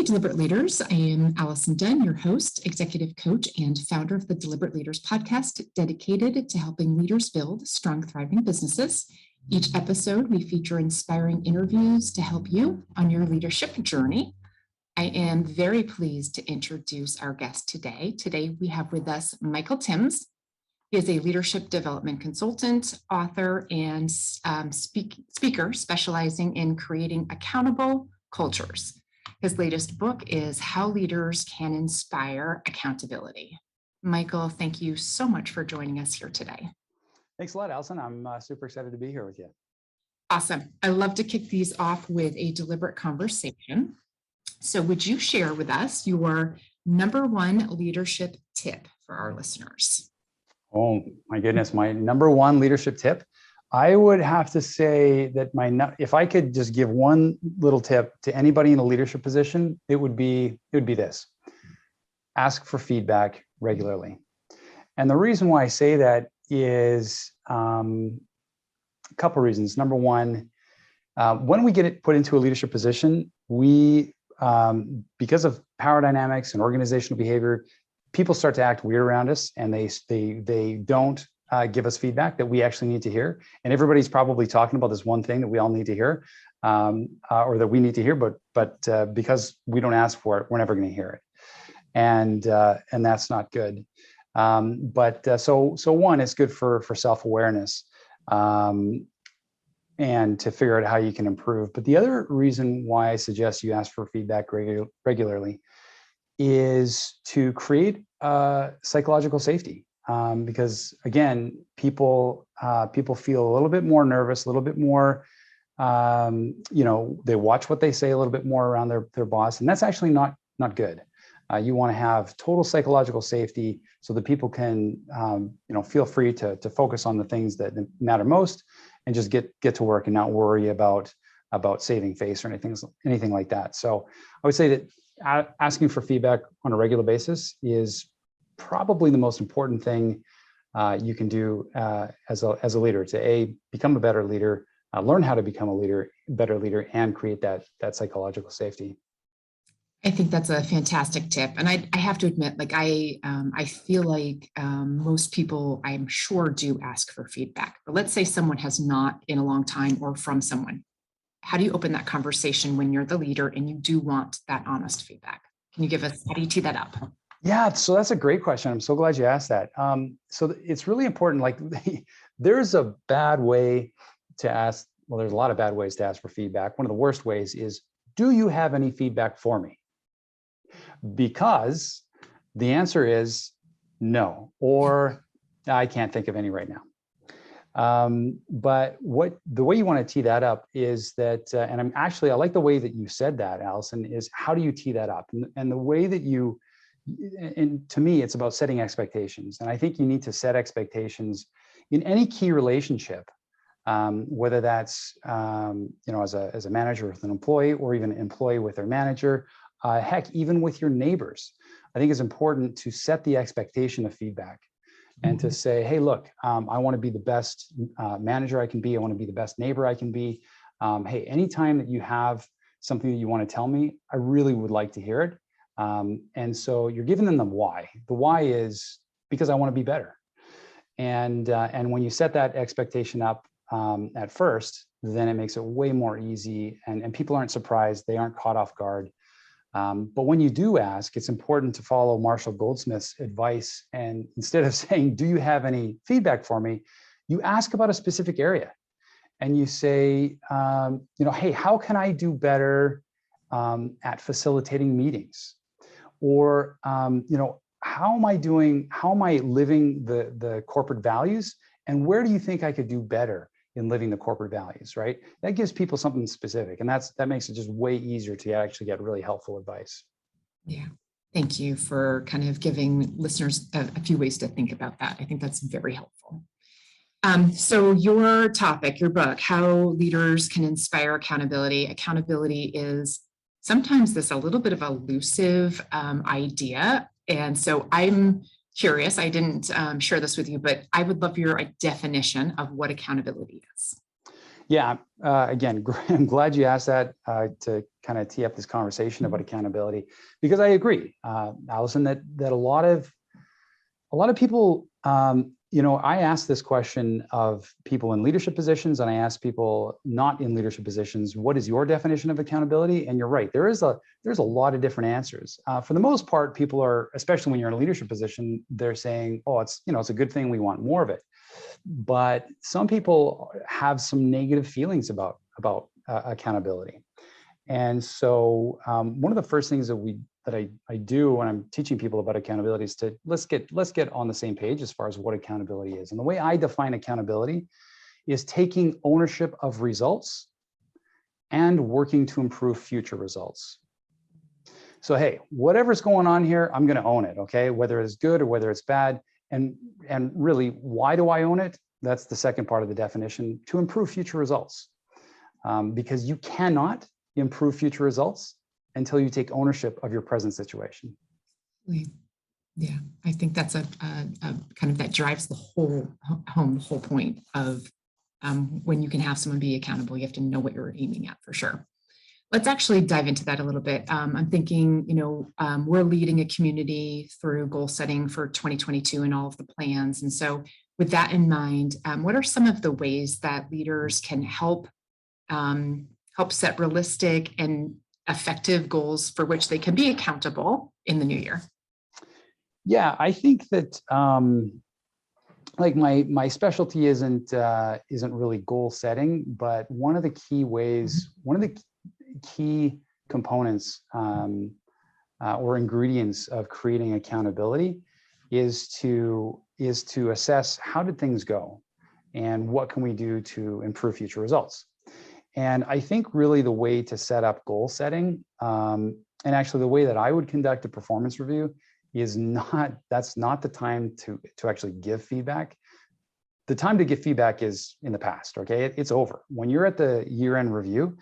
Deliberate Leaders. I am Allison Dunn, your host, executive coach, and founder of the Deliberate Leaders podcast, dedicated to helping leaders build strong, thriving businesses. Each episode, we feature inspiring interviews to help you on your leadership journey. I am very pleased to introduce our guest today. Today, we have with us Michael Timms. He is a leadership development consultant, author, and speaker specializing in creating accountable cultures. His latest book is How Leaders Can Inspire Accountability. Michael, thank you so much for joining us here today. Thanks a lot, Allison. I'm super excited to be here with you. Awesome. I love to kick these off with a deliberate conversation. So would you share with us your number one leadership tip for our listeners? Oh my goodness, my number one leadership tip. I would have to say that if I could just give one little tip to anybody in a leadership position, it would be this: ask for feedback regularly. And the reason why I say that is a couple reasons. Number one, when we get put into a leadership position, we because of power dynamics and organizational behavior, people start to act weird around us, and they don't give us feedback that we actually need to hear. And everybody's probably talking about this one thing that we all need to hear, or that we need to hear, but because we don't ask for it, we're never going to hear it, and that's not good. So one, it's good for self-awareness, and to figure out how you can improve. But the other reason why I suggest you ask for feedback regularly is to create psychological safety. Because again, people feel a little bit more nervous, a little bit more, they watch what they say a little bit more around their boss, and that's actually not good. You want to have total psychological safety so that people can, feel free to focus on the things that matter most, and just get to work and not worry about saving face or anything like that. So I would say that asking for feedback on a regular basis is probably the most important thing you can do as a leader, to become a better leader, learn how to become a better leader, and create that psychological safety. I think that's a fantastic tip. And I have to admit, I feel like most people, I'm sure, do ask for feedback. But let's say someone has not in a long time, or from someone. How do you open that conversation when you're the leader and you do want that honest feedback? How do you tee that up? Yeah, so that's a great question. I'm so glad you asked that. So it's really important. There's a bad way to ask. Well, there's a lot of bad ways to ask for feedback. One of the worst ways is, do you have any feedback for me? Because the answer is no, or I can't think of any right now. But the way you want to tee that up is that, and I like the way that you said that, Allison, is how do you tee that up? And the way that and to me, it's about setting expectations. And I think you need to set expectations in any key relationship, whether that's, as a manager with an employee, or even an employee with their manager, heck, even with your neighbors. I think it's important to set the expectation of feedback and to say, hey, look, I want to be the best manager I can be. I want to be the best neighbor I can be. Hey, anytime that you have something that you want to tell me, I really would like to hear it. And so you're giving them the why. The why is because I want to be better. And when you set that expectation up at first, then it makes it way more easy, and people aren't surprised. They aren't caught off guard. But when you do ask, it's important to follow Marshall Goldsmith's advice. And instead of saying, do you have any feedback for me? You ask about a specific area, and you say, hey, how can I do better at facilitating meetings? Or, how am I living the corporate values? And where do you think I could do better in living the corporate values, right? That gives people something specific, and that makes it just way easier to actually get really helpful advice. Yeah. Thank you for kind of giving listeners a few ways to think about that. I think that's very helpful. So your topic, your book, How Leaders Can Inspire Accountability. Accountability is sometimes a little bit of a elusive idea. And so I'm curious, I didn't share this with you, but I would love your definition of what accountability is. Yeah, again, I'm glad you asked that to kind of tee up this conversation about accountability, because I agree, Allison, that a lot of people, I ask this question of people in leadership positions, and I ask people not in leadership positions, what is your definition of accountability? And you're right, there's a lot of different answers. For the most part, people are, especially when you're in a leadership position, they're saying, oh, it's a good thing, we want more of it. But some people have some negative feelings about accountability. And so one of the first things that I do when I'm teaching people about accountability is to let's get on the same page as far as what accountability is. And the way I define accountability is taking ownership of results and working to improve future results. So, hey, whatever's going on here, I'm going to own it, okay? Whether it's good or whether it's bad. And really, why do I own it? That's the second part of the definition: to improve future results. Because you cannot improve future results until you take ownership of your present situation. Yeah, I think that's a kind of that drives the whole point of when you can have someone be accountable, you have to know what you're aiming at for sure. Let's actually dive into that a little bit. I'm thinking, we're leading a community through goal setting for 2022 and all of the plans. And so with that in mind, what are some of the ways that leaders can help set realistic and effective goals for which they can be accountable in the new year? Yeah, I think that like my specialty isn't really goal setting, but one of the key ways, one of the key components or ingredients of creating accountability is to assess how did things go and what can we do to improve future results. And I think really the way to set up goal setting, and actually the way that I would conduct a performance review that's not the time to actually give feedback. The time to give feedback is in the past, okay? It's over. When you're at the year-end review,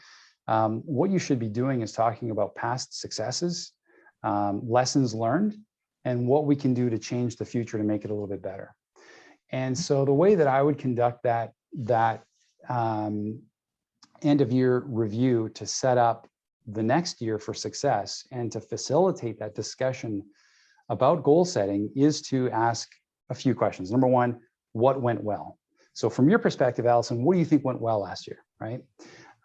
what you should be doing is talking about past successes, lessons learned, and what we can do to change the future to make it a little bit better. And so the way that I would conduct that end of year review to set up the next year for success and to facilitate that discussion about goal setting is to ask a few questions. Number one, what went well? So from your perspective, Allison, what do you think went well last year, right?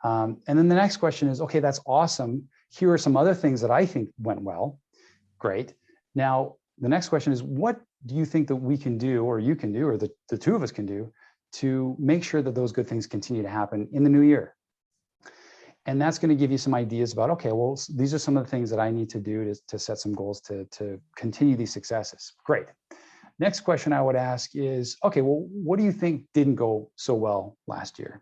And then the next question is, okay, that's awesome. Here are some other things that I think went well. Great. Now, the next question is, what do you think that we can do, or you can do, or the two of us can do to make sure that those good things continue to happen in the new year? And that's going to give you some ideas about, okay, well, these are some of the things that I need to do to set some goals to continue these successes. Great. Next question I would ask is, okay, well, what do you think didn't go so well last year?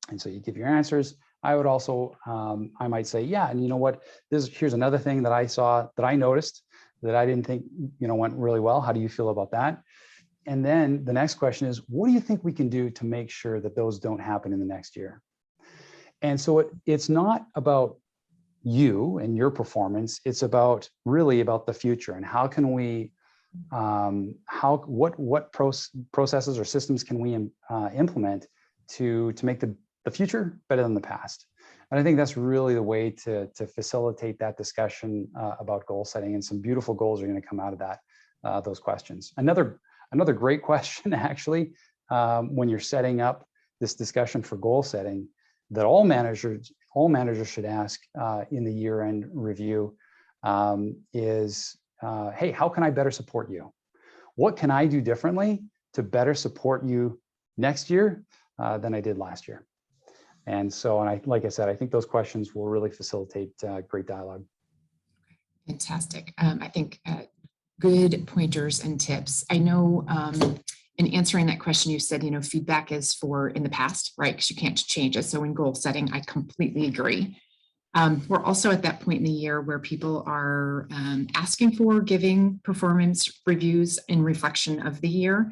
And so you give your answers. I would also, I might say, yeah, and you know what, here's another thing that I saw, that I noticed, that I didn't think, went really well. How do you feel about that? And then the next question is, what do you think we can do to make sure that those don't happen in the next year? And so it's not about you and your performance. It's really about the future, and how can we, what processes or systems can we implement to make the future better than the past. And I think that's really the way to facilitate that discussion about goal setting, and some beautiful goals are going to come out of that, those questions. Another great question, actually, when you're setting up this discussion for goal setting, that all managers should ask in the year-end review is, hey, how can I better support you? What can I do differently to better support you next year than I did last year? And so, like I said, I think those questions will really facilitate great dialogue. Fantastic. I think good pointers and tips. I know in answering that question, you said, feedback is for in the past, right? Because you can't change it. So in goal setting, I completely agree. We're also at that point in the year where people are asking for giving performance reviews in reflection of the year.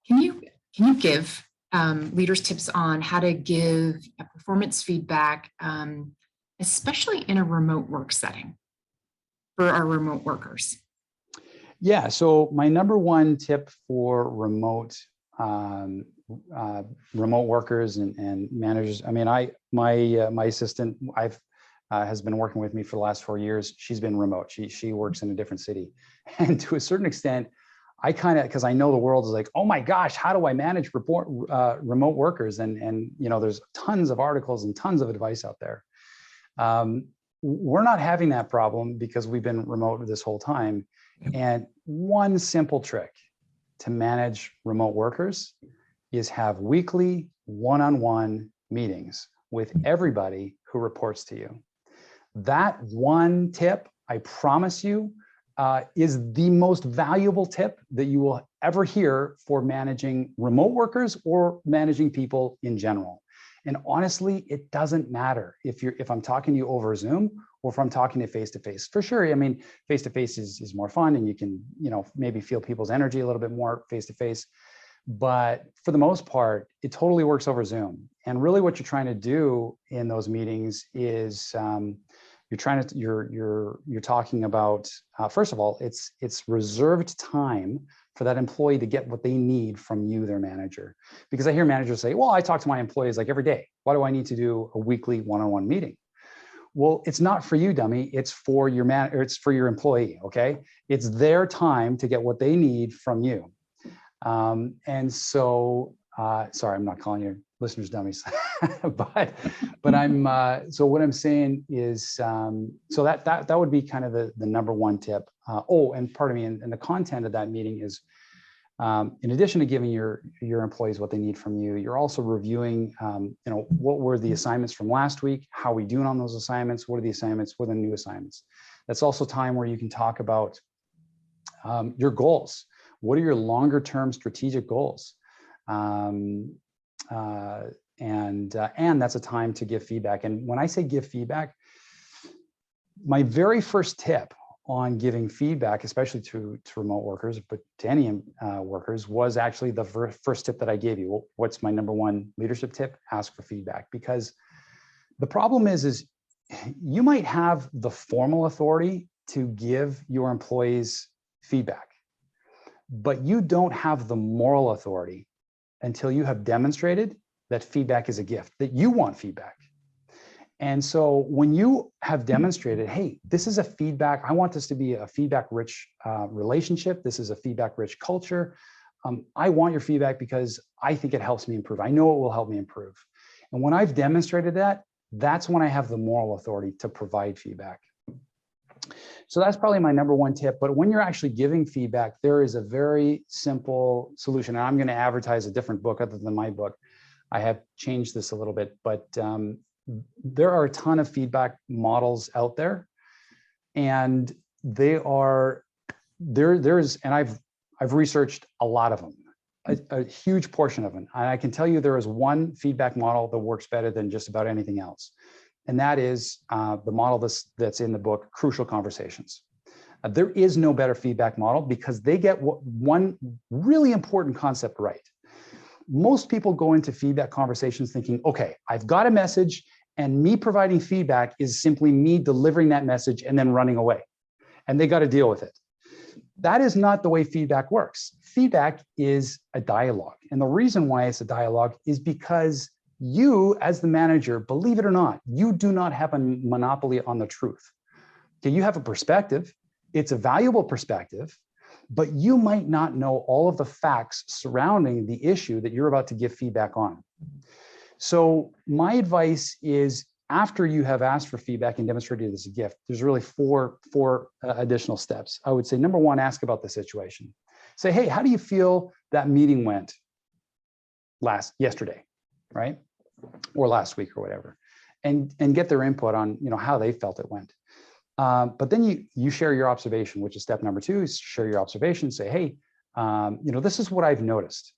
Can you give leaders tips on how to give a performance feedback, especially in a remote work setting for our remote workers? Yeah, so my number one tip for remote remote workers and managers. I mean, my assistant has been working with me for the last 4 years. She's been remote. She works in a different city, and to a certain extent, I kind of, because I know the world is like, oh my gosh, how do I manage remote workers? And there's tons of articles and tons of advice out there. We're not having that problem because we've been remote this whole time. Yep. And one simple trick to manage remote workers is have weekly one-on-one meetings with everybody who reports to you. That one tip, I promise you, is the most valuable tip that you will ever hear for managing remote workers or managing people in general. And honestly, it doesn't matter if I'm talking to you over Zoom or if I'm talking to face-to-face. For sure, I mean, face-to-face is more fun, and you can, maybe feel people's energy a little bit more face-to-face. But for the most part, it totally works over Zoom. And really, what you're trying to do in those meetings is you're talking about first of all, it's reserved time for that employee to get what they need from you, their manager. Because I hear managers say, well, I talk to my employees like every day. Why do I need to do a weekly one-on-one meeting? Well, it's not for you, dummy. It's for your it's for your employee. Okay, it's their time to get what they need from you. And so, sorry, I'm not calling your listeners dummies, but I'm. So what I'm saying is, so that would be kind of the number one tip. And pardon me, and the content of that meeting is, in addition to giving your employees what they need from you, you're also reviewing, what were the assignments from last week? How are we doing on those assignments? What are the assignments? What are the new assignments? That's also time where you can talk about your goals. What are your longer term strategic goals? And that's a time to give feedback. And when I say give feedback, my very first tip on giving feedback, especially to remote workers, but to any workers, was actually the first tip that I gave you. What's my number one leadership tip? Ask for feedback. Because the problem is you might have the formal authority to give your employees feedback, but you don't have the moral authority until you have demonstrated that feedback is a gift, that you want feedback. And so when you have demonstrated, hey, this is a feedback, I want this to be a feedback-rich relationship. This is a feedback-rich culture. I want your feedback because I think it helps me improve. I know it will help me improve. And when I've demonstrated that, that's when I have the moral authority to provide feedback. So that's probably my number one tip. But when you're actually giving feedback, there is a very simple solution. And I'm going to advertise a different book other than my book. I have changed this a little bit, but there are a ton of feedback models out there, and they are there's and I've researched a lot of them, a huge portion of them, and I can tell you there is one feedback model that works better than just about anything else, and that is the model that's in the book, Crucial Conversations. There is no better feedback model because they get one really important concept right. Most people go into feedback conversations thinking, okay, I've got a message, and me providing feedback is simply me delivering that message and then running away. And they got to deal with it. That is not the way feedback works. Feedback is a dialogue. And the reason why it's a dialogue is because you, as the manager, believe it or not, you do not have a monopoly on the truth. Okay, you have a perspective. It's a valuable perspective, but you might not know all of the facts surrounding the issue that you're about to give feedback on. So my advice is, after you have asked for feedback and demonstrated it as a gift, there's really four additional steps. I would say, number one, ask about the situation. Say, hey, how do you feel that meeting went yesterday, right? Or last week or whatever, and get their input on how they felt it went. But then you share your observation, which is step number two, is share your observation. Say, hey, this is what I've noticed.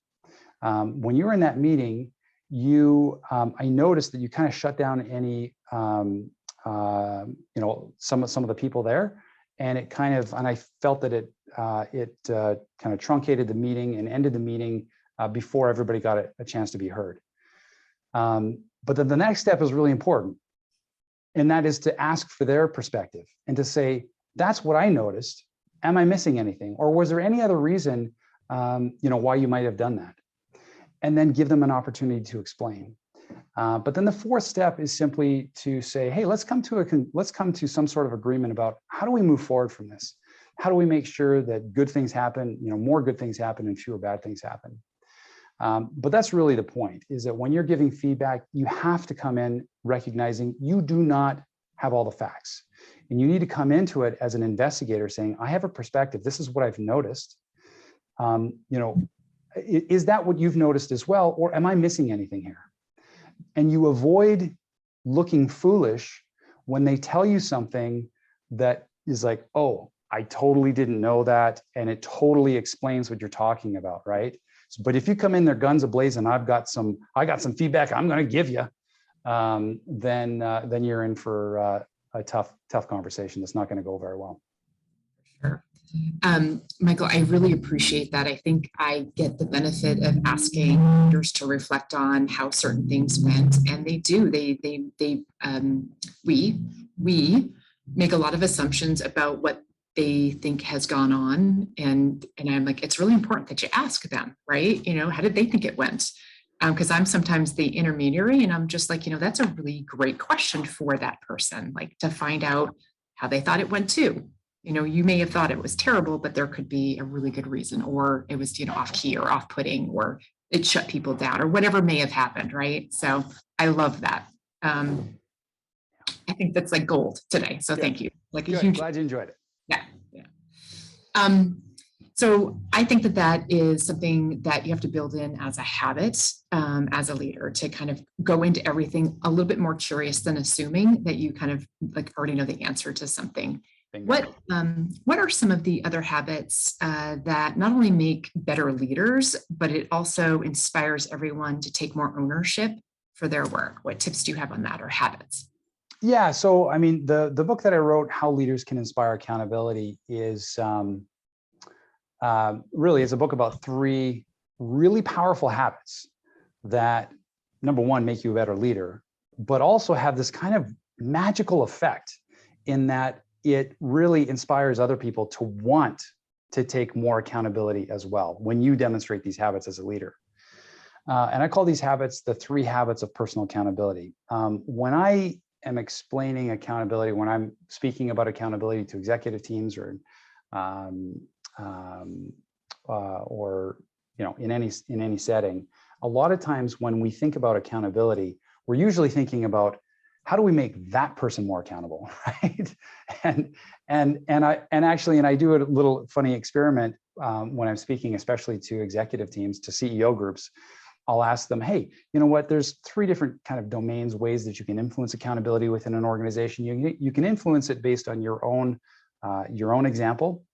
When you were in that meeting, I noticed that you kind of shut down any, some of the people there, and I felt that it kind of truncated the meeting and ended the meeting before everybody got a chance to be heard. But then the next step is really important, and that is to ask for their perspective and to say, that's what I noticed. Am I missing anything? Or was there any other reason, why you might have done that? and then give them an opportunity to explain. But then the fourth step is simply to say, hey, let's come to some sort of agreement about how do we move forward from this? How do we make sure that good things happen, more good things happen and fewer bad things happen? But that's really the point, is that when you're giving feedback, you have to come in recognizing you do not have all the facts. And you need to come into it as an investigator saying, I have a perspective. This is what I've noticed. Is that what you've noticed as well? Or am I missing anything here? And you avoid looking foolish when they tell you something that is like, oh, I totally didn't know that. And it totally explains what you're talking about, right? So, but if you come in there guns ablaze and I got some feedback I'm going to give you, then you're in for a tough conversation that's not going to go very well. Sure. Michael, I really appreciate that. I think I get the benefit of asking leaders to reflect on how certain things went, and they do. We make a lot of assumptions about what they think has gone on, and I'm like, it's really important that you ask them, right? How did they think it went? Because I'm sometimes the intermediary, and I'm just like, that's a really great question for that person, like to find out how they thought it went too. You may have thought it was terrible, but there could be a really good reason, or it was, off key or off putting, or it shut people down, or whatever may have happened, right? So I love that. I think that's like gold today. So thank you. Like a huge. Glad you enjoyed it. Yeah. So I think that is something that you have to build in as a habit, as a leader, to kind of go into everything a little bit more curious than assuming that you kind of like already know the answer to something. Bingo. What are some of the other habits that not only make better leaders, but it also inspires everyone to take more ownership for their work? What tips do you have on that, or habits? Yeah, so I mean, the book that I wrote, How Leaders Can Inspire Accountability, is really is a book about 3 really powerful habits that, number one, make you a better leader, but also have this kind of magical effect in that it really inspires other people to want to take more accountability as well when you demonstrate these habits as a leader. And I call these habits the 3 habits of personal accountability. When I am explaining accountability, when I'm speaking about accountability to executive teams or in any setting, a lot of times when we think about accountability, we're usually thinking about how do we make that person more accountable, right? And I do a little funny experiment when I'm speaking, especially to executive teams, to CEO groups. I'll ask them, hey, you know what? There's 3 different kind of domains, ways that you can influence accountability within an organization. You can influence it based on your own example.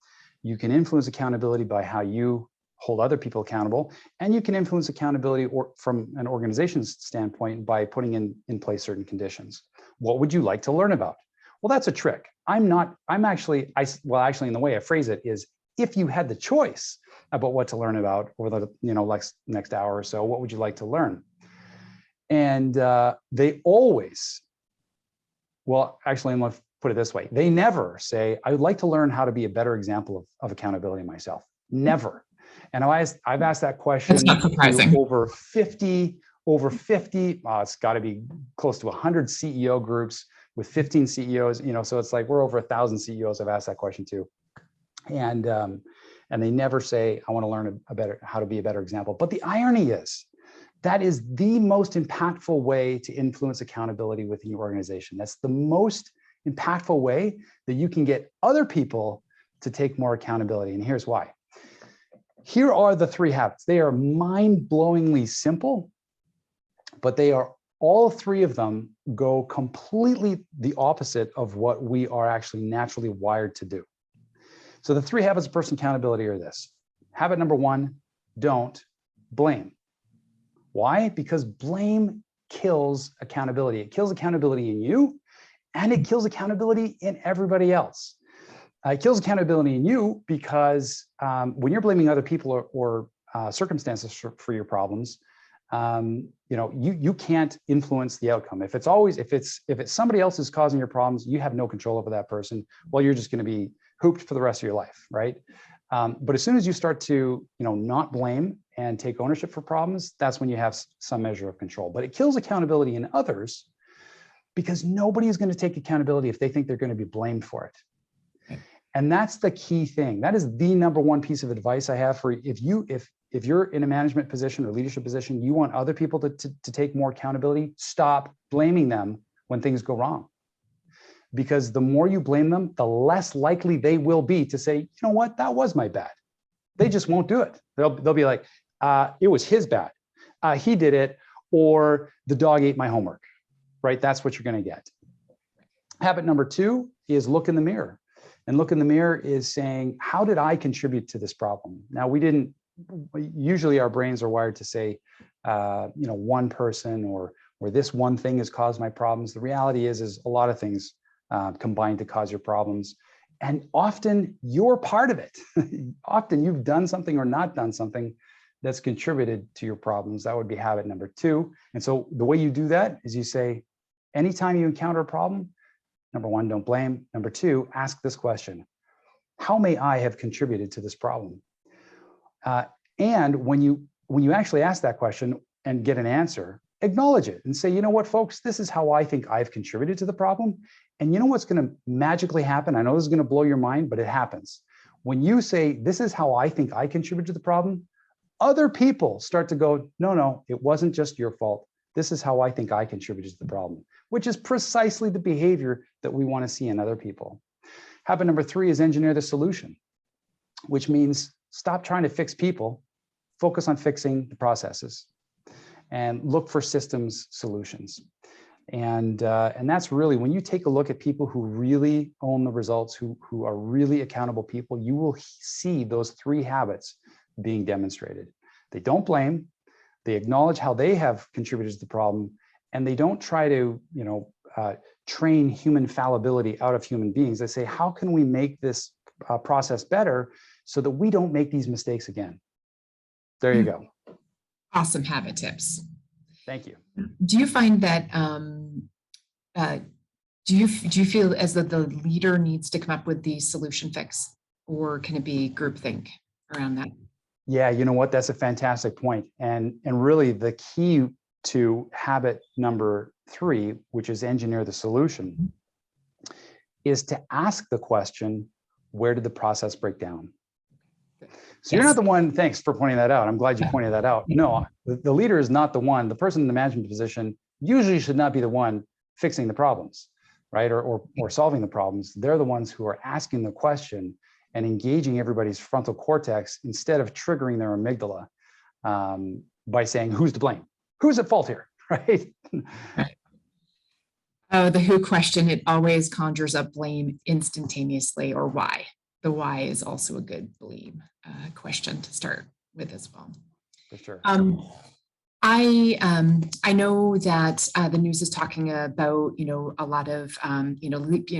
You can influence accountability by how you hold other people accountable, and you can influence accountability from an organization's standpoint by putting in place certain conditions. What would you like to learn about? Well, that's a trick. In the way I phrase it is, if you had the choice about what to learn about over the next hour or so, what would you like to learn? And they always, I'm going to put it this way. They never say, I would like to learn how to be a better example of accountability myself. Never. And I've asked that question. That's not surprising. Over 50, it's got to be close to 100 CEO groups with 15 CEOs, so it's like we're over 1,000 CEOs I've asked that question to. And they never say, I want to learn how to be a better example. But the irony is, that is the most impactful way to influence accountability within your organization. That's the most impactful way that you can get other people to take more accountability. And here's why. Here are the 3 habits. They are mind-blowingly simple, but all 3 of them go completely the opposite of what we are actually naturally wired to do. So the 3 habits of personal accountability are this. Habit number 1, don't blame. Why? Because blame kills accountability. It kills accountability in you, and it kills accountability in everybody else. It kills accountability in you because when you're blaming other people or circumstances for your problems, you can't influence the outcome. If it's somebody else is causing your problems, you have no control over that person. Well, you're just going to be hooped for the rest of your life, right? But as soon as you start to not blame and take ownership for problems, that's when you have some measure of control. But it kills accountability in others because nobody is going to take accountability if they think they're going to be blamed for it. Right. And that's the key thing. That is the number one piece of advice I have for if you're in a management position or leadership position, you want other people to take more accountability, stop blaming them when things go wrong. Because the more you blame them, the less likely they will be to say, you know what, that was my bad. They just won't do it. They'll be like, it was his bad. He did it, or the dog ate my homework, right? That's what you're going to get. Habit number 2 is look in the mirror. And look in the mirror is saying, how did I contribute to this problem? Now, usually our brains are wired to say, one person or this one thing has caused my problems. The reality is a lot of things combined to cause your problems. And often you're part of it. Often you've done something or not done something that's contributed to your problems. That would be habit number 2. And so the way you do that is you say, anytime you encounter a problem, number 1, don't blame. Number 2, ask this question: how may I have contributed to this problem? And when you actually ask that question and get an answer, acknowledge it and say, you know what, folks, this is how I think I've contributed to the problem. And you know what's going to magically happen? I know this is going to blow your mind, but it happens. When you say, this is how I think I contributed to the problem, other people start to go, no, it wasn't just your fault. This is how I think I contributed to the problem, which is precisely the behavior that we want to see in other people. Habit number 3 is engineer the solution, which means stop trying to fix people, focus on fixing the processes, and look for systems solutions. And that's really, when you take a look at people who really own the results, who are really accountable people, you will see those 3 habits being demonstrated. They don't blame, they acknowledge how they have contributed to the problem, and they don't try to, train human fallibility out of human beings. They say, how can we make this process better so that we don't make these mistakes again? There you go. Awesome habit tips. Thank you. Do you find that, do you feel as though the leader needs to come up with the solution fix, or can it be groupthink around that? Yeah, you know what? That's a fantastic point. And really the key to habit number 3, which is engineer the solution, is to ask the question, where did the process break down? So you're not the one, thanks for pointing that out. I'm glad you pointed that out. No, the leader is not the one. The person in the management position usually should not be the one fixing the problems, right? Or solving the problems. They're the ones who are asking the question and engaging everybody's frontal cortex instead of triggering their amygdala by saying, who's to blame? Who's at fault here, right? Oh, the who question, it always conjures up blame instantaneously, or why. The why is also a good blame question to start with as well. For sure. I know that the news is talking about, a lot of,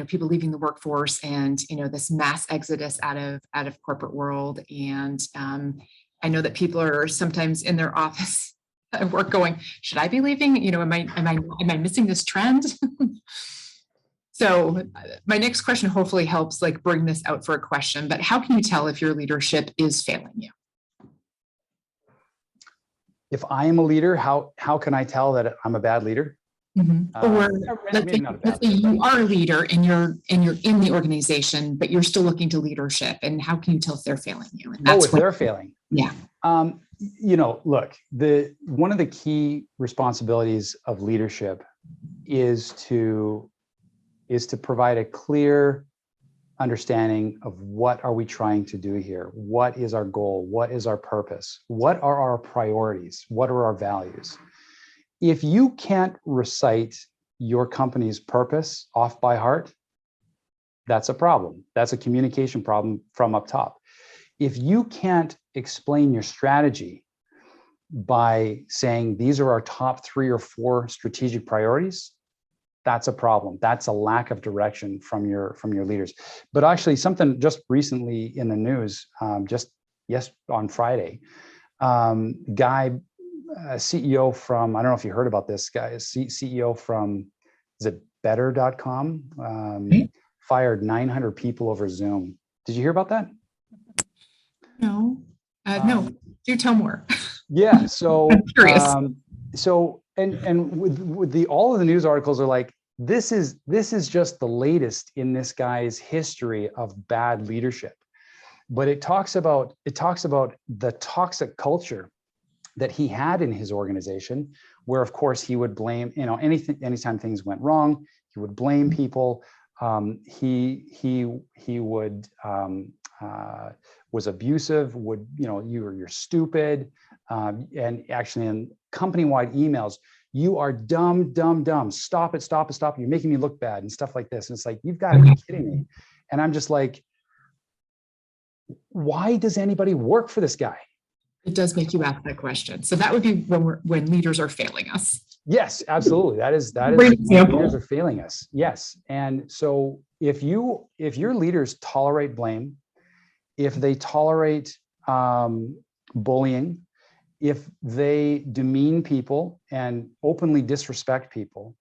people leaving the workforce and, this mass exodus out of corporate world. And I know that people are sometimes in their office at work going, should I be leaving? Am I missing this trend? So my next question hopefully helps bring this out for a question, but how can you tell if your leadership is failing you? If I am a leader, how can I tell that I'm a bad leader? Mm-hmm. Or let's say you are a leader and you're in the organization, but you're still looking to leadership. And how can you tell if they're failing you? And that's if they're failing. Yeah. Look, one of the key responsibilities of leadership is to provide a clear understanding of what are we trying to do here? What is our goal? What is our purpose? What are our priorities? What are our values? If you can't recite your company's purpose off by heart, that's a problem. That's a communication problem from up top. If you can't explain your strategy by saying these are our top 3 or 4 strategic priorities, that's a problem. That's a lack of direction from your leaders. But actually, something just recently in the news, on Friday, CEO from, I don't know if you heard about this guy, CEO from, is it better.com, fired 900 people over Zoom. Did you hear about that? No, no, do tell more. Yeah. So, I'm curious. And with all of the news articles are like, this is just the latest in this guy's history of bad leadership. But it talks about the toxic culture that he had in his organization, where of course he would blame, anytime things went wrong, he would blame people. He would was abusive, you're stupid. And actually in company-wide emails, you are dumb, dumb, dumb. Stop it, stop it, stop it. You're making me look bad and stuff like this. And it's like, you've got to be kidding me. And I'm just like, why does anybody work for this guy? It does make you ask that question. So that would be when leaders are failing us. Yes, absolutely. That is Great example. leaders are failing us. Yes. And so if your leaders tolerate blame, if they tolerate bullying, if they demean people and openly disrespect people,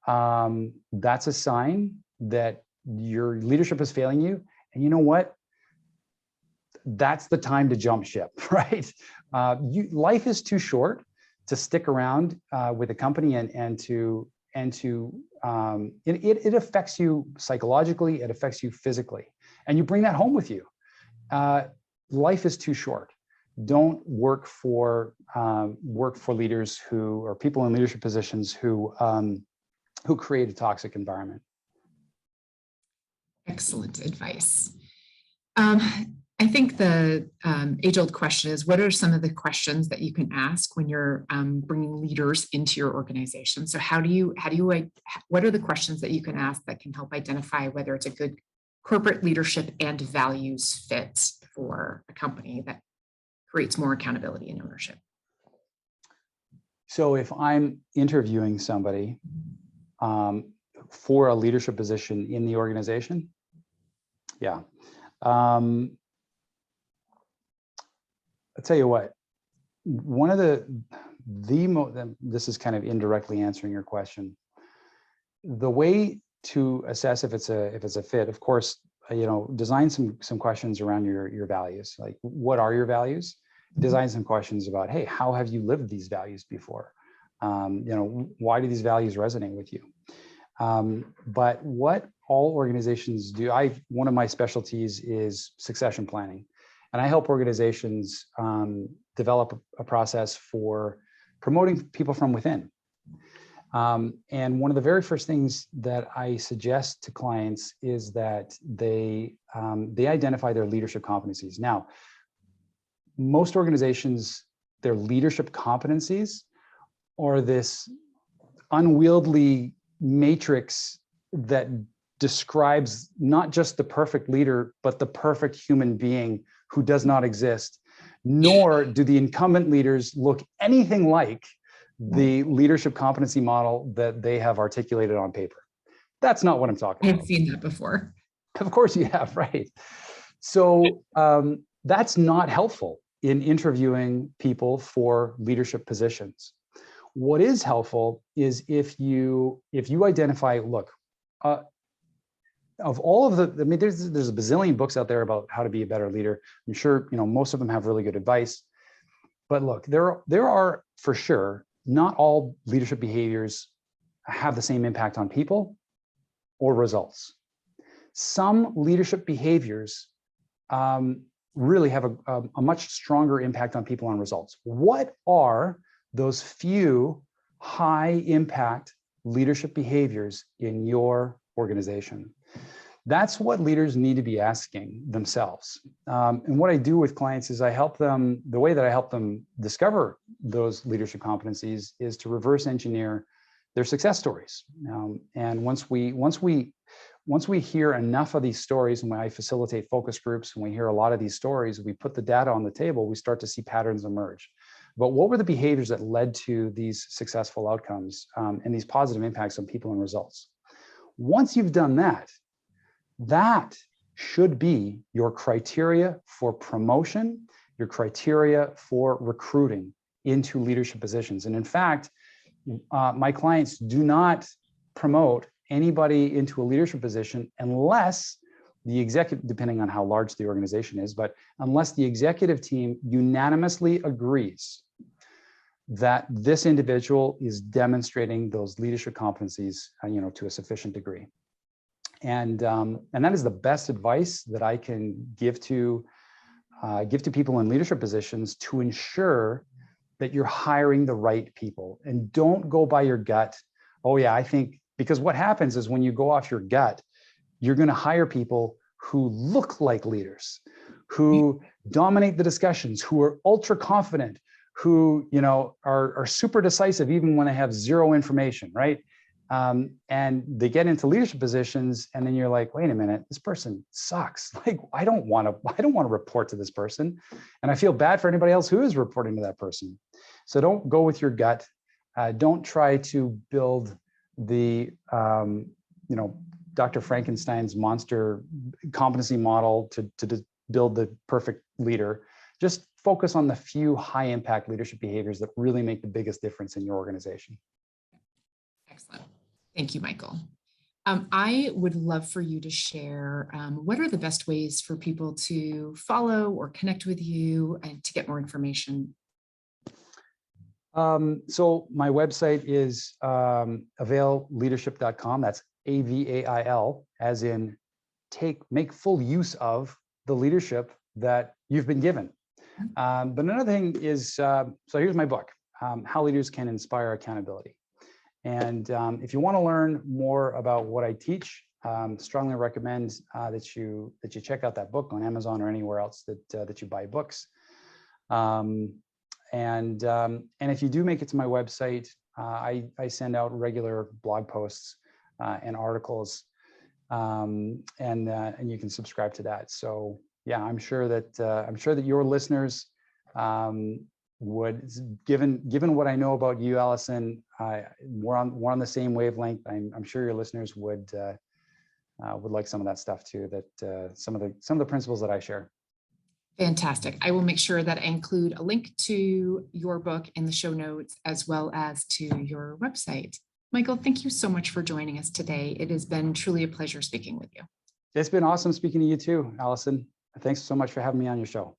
that's a sign that your leadership is failing you. And you know what? That's the time to jump ship, right? Life is too short to stick around with a company it affects you psychologically, it affects you physically, and you bring that home with you. Life is too short. Don't work for leaders or people in leadership positions who create a toxic environment. Excellent advice. I think the age-old question is, what are some of the questions that you can ask when you're bringing leaders into your organization? So what are the questions that you can ask that can help identify whether it's a good corporate leadership and values fit for a company that creates more accountability and ownership? So if I'm interviewing somebody for a leadership position in the organization, yeah. I'll tell you what, one of this is kind of indirectly answering your question. The way to assess if it's a fit, of course, design some questions around your values. Like, what are your values? Design some questions about, hey, how have you lived these values before? Why do these values resonate with you? But what all organizations do, one of my specialties is succession planning. And I help organizations develop a process for promoting people from within. And one of the very first things that I suggest to clients is that they identify their leadership competencies. Now, most organizations, their leadership competencies are this unwieldy matrix that describes not just the perfect leader, but the perfect human being who does not exist, nor do the incumbent leaders look anything like the leadership competency model that they have articulated on paper. That's not what I'm talking about. I've seen that before. Of course you have, right? So that's not helpful in interviewing people for leadership positions. What is helpful is if you identify, look, of all of there's a bazillion books out there about how to be a better leader. I'm sure most of them have really good advice. But look, there are for sure not all leadership behaviors have the same impact on people or results. Some leadership behaviors really have a much stronger impact on people and results. What are those few high impact leadership behaviors in your organization? That's what leaders need to be asking themselves. And what I do with clients is the way that I help them discover those leadership competencies is to reverse engineer their success stories. And once we hear enough of these stories, and when I facilitate focus groups, and we hear a lot of these stories, we put the data on the table, we start to see patterns emerge. But what were the behaviors that led to these successful outcomes and these positive impacts on people and results? Once you've done that, that should be your criteria for promotion, your criteria for recruiting into leadership positions. And in fact, my clients do not promote anybody into a leadership position unless the executive, depending on how large the organization is, but unless the executive team unanimously agrees that this individual is demonstrating those leadership competencies, to a sufficient degree. And that is the best advice that I can give to people in leadership positions to ensure that you're hiring the right people. And don't go by your gut. Oh yeah, I think, because what happens is when you go off your gut, you're going to hire people who look like leaders, who dominate the discussions, who are ultra confident, who are super decisive even when they have zero information, right? And they get into leadership positions, and then you're like, wait a minute, this person sucks. Like, I don't want to report to this person, and I feel bad for anybody else who is reporting to that person. So don't go with your gut. Don't try to build the Dr. Frankenstein's monster competency model to build the perfect leader. Just focus on the few high impact leadership behaviors that really make the biggest difference in your organization. Excellent. Thank you, Michael. I would love for you to share what are the best ways for people to follow or connect with you and to get more information. So my website is availleadership.com. That's AVAIL, as in make full use of the leadership that you've been given. But another thing is, so here's my book, How Leaders Can Inspire Accountability. And if you want to learn more about what I teach, strongly recommend that you check out that book on Amazon or anywhere else that you buy books. And if you do make it to my website, I send out regular blog posts and articles, and you can subscribe to that. So yeah, I'm sure that your listeners would, given what I know about you, Allison, we're on the same wavelength. I'm sure your listeners would like some of that stuff too. That some of the principles that I share. Fantastic. I will make sure that I include a link to your book in the show notes, as well as to your website. Michael, thank you so much for joining us today. It has been truly a pleasure speaking with you. It's been awesome speaking to you too, Allison. Thanks so much for having me on your show.